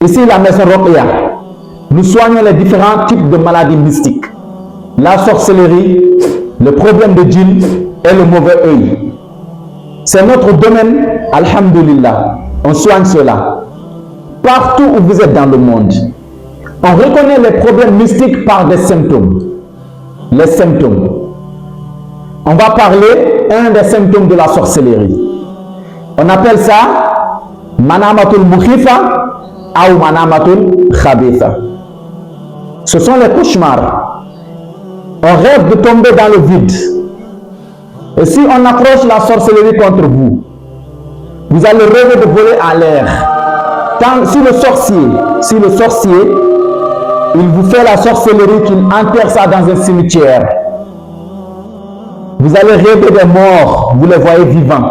Ici, la maison Roqya, nous soignons les différents types de maladies mystiques. La sorcellerie, le problème de djinn et le mauvais œil. C'est notre domaine, alhamdulillah. On soigne cela. Partout où vous êtes dans le monde, on reconnaît les problèmes mystiques par des symptômes. Les symptômes. On va parler un des symptômes de la sorcellerie. On appelle ça manamatul mukhifa ou manamatul khabitha. Ce sont les cauchemars. On rêve de tomber dans le vide. Et si on approche la sorcellerie contre vous, vous allez rêver de voler à l'air. Si le sorcier, il vous fait la sorcellerie, qu'il enterre ça dans un cimetière, vous allez rêver des morts, vous les voyez vivants.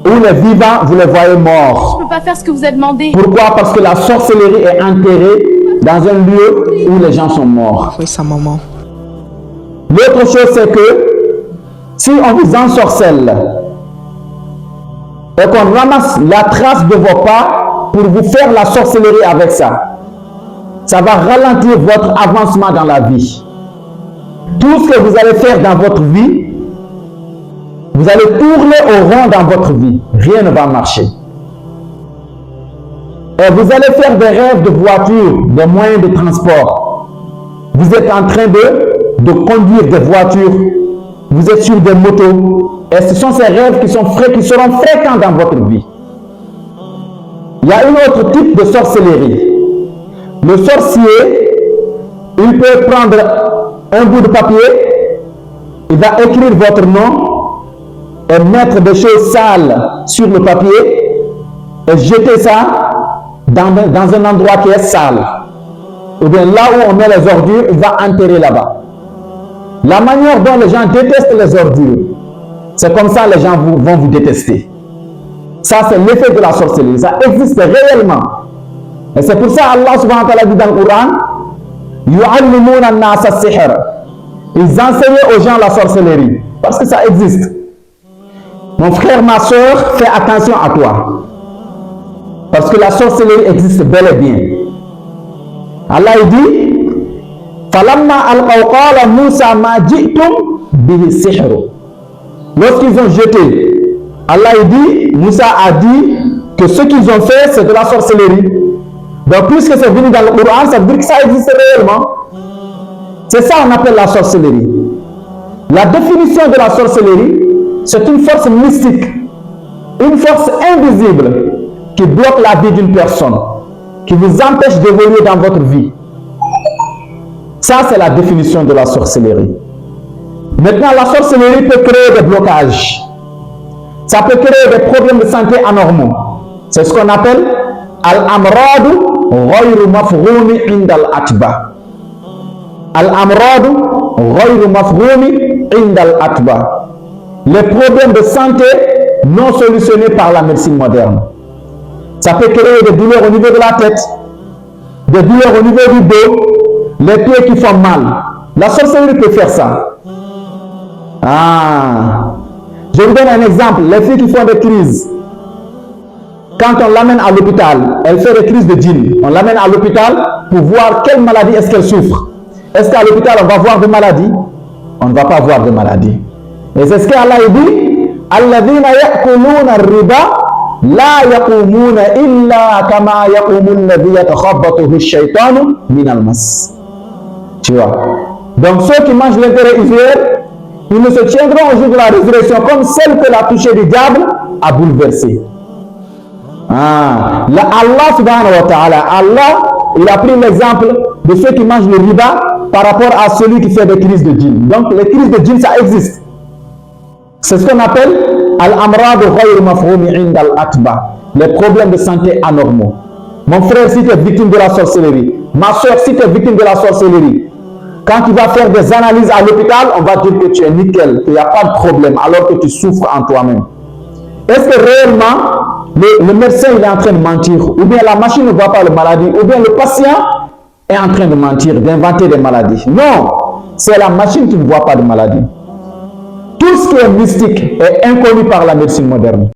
Ou les vivants, vous les voyez morts. Je ne peux pas faire ce que vous avez demandé. Pourquoi? Parce que la sorcellerie est enterrée dans un lieu où les gens sont morts. Oui, sa maman. L'autre chose, c'est que si on vous ensorcelle et qu'on ramasse la trace de vos pas pour vous faire la sorcellerie avec ça, ça va ralentir votre avancement dans la vie. Tout ce que vous allez faire dans votre vie, vous allez tourner au rond dans votre vie. Rien ne va marcher. Et vous allez faire des rêves de voitures, de moyens de transport. Vous êtes en train de conduire des voitures. Vous êtes sur des motos. Et ce sont ces rêves qui seront fréquents dans votre vie. Il y a un autre type de sorcellerie. Le sorcier, il peut prendre un bout de papier, il va écrire votre nom et mettre des choses sales sur le papier et jeter ça dans un endroit qui est sale. Ou bien là où on met les ordures, il va enterrer là-bas. La manière dont les gens détestent les ordures, c'est comme ça les gens vont vous détester. Ça, c'est l'effet de la sorcellerie. Ça existe réellement. Et c'est pour ça Allah subhanahu wa ta'ala dit dans le Coran, yu'allimuna an-nasa as-sihr. Ils enseignaient aux gens la sorcellerie. Parce que ça existe. Mon frère, ma soeur, fais attention à toi. Parce que la sorcellerie existe bel et bien. Allah dit, falamma alqaw qala Musa ma ji'tum bihi sihr. Lorsqu'ils ont jeté, Allah dit, Moussa a dit que ce qu'ils ont fait, c'est de la sorcellerie. Donc, puisque c'est venu dans le Coran, ça veut dire que ça existe réellement. C'est ça qu'on appelle la sorcellerie. La définition de la sorcellerie, c'est une force mystique, une force invisible qui bloque la vie d'une personne, qui vous empêche d'évoluer dans votre vie. Ça, c'est la définition de la sorcellerie. Maintenant, la sorcellerie peut créer des blocages. Ça peut créer des problèmes de santé anormaux. C'est ce qu'on appelle al-amradu ghayru mafghumi inda al-atba. Al-amradu ghayru mafghumi inda al-atba. Les problèmes de santé non solutionnés par la médecine moderne. Ça peut créer des douleurs au niveau de la tête, des douleurs au niveau du dos, les pieds qui font mal. La sorcellerie peut faire ça. Je vous donne un exemple. Les filles qui font des crises, quand on l'amène à l'hôpital, elle fait des crises de djinn. On l'amène à l'hôpital pour voir quelle maladie est-ce qu'elle souffre. Est-ce qu'à l'hôpital on va voir des maladies? On ne va pas voir de maladies. Et c'est ce qu'Allah dit, alladhina ya'kuluna ar-riba la yaqumuna illa kama yaqumu alladhi yatakhabbathu ash-shaytanu min al-mas. Tu vois? Donc ceux qui mangent l'intérêt usuel, ils ne se tiendront au jour de la résurrection comme celle que la touchée du diable a bouleversée. Allah subhanahu wa ta'ala, Allah, il a pris l'exemple de ceux qui mangent le riba par rapport à celui qui fait des crises de djinn. Donc les crises de djinn, ça existe. C'est ce qu'on appelle al-amradu ghayru mafhumi inda al-atba, les problèmes de santé anormaux. Mon frère, si tu es victime de la sorcellerie, ma soeur, si tu es victime de la sorcellerie, quand tu vas faire des analyses à l'hôpital, on va dire que tu es nickel, qu'il n'y a pas de problème, alors que tu souffres en toi-même. Est-ce que réellement, le médecin il est en train de mentir, ou bien la machine ne voit pas la maladie, ou bien le patient est en train de mentir, d'inventer des maladies? Non, c'est la machine qui ne voit pas de maladie. Tout ce qui est mystique est inconnu par la médecine moderne.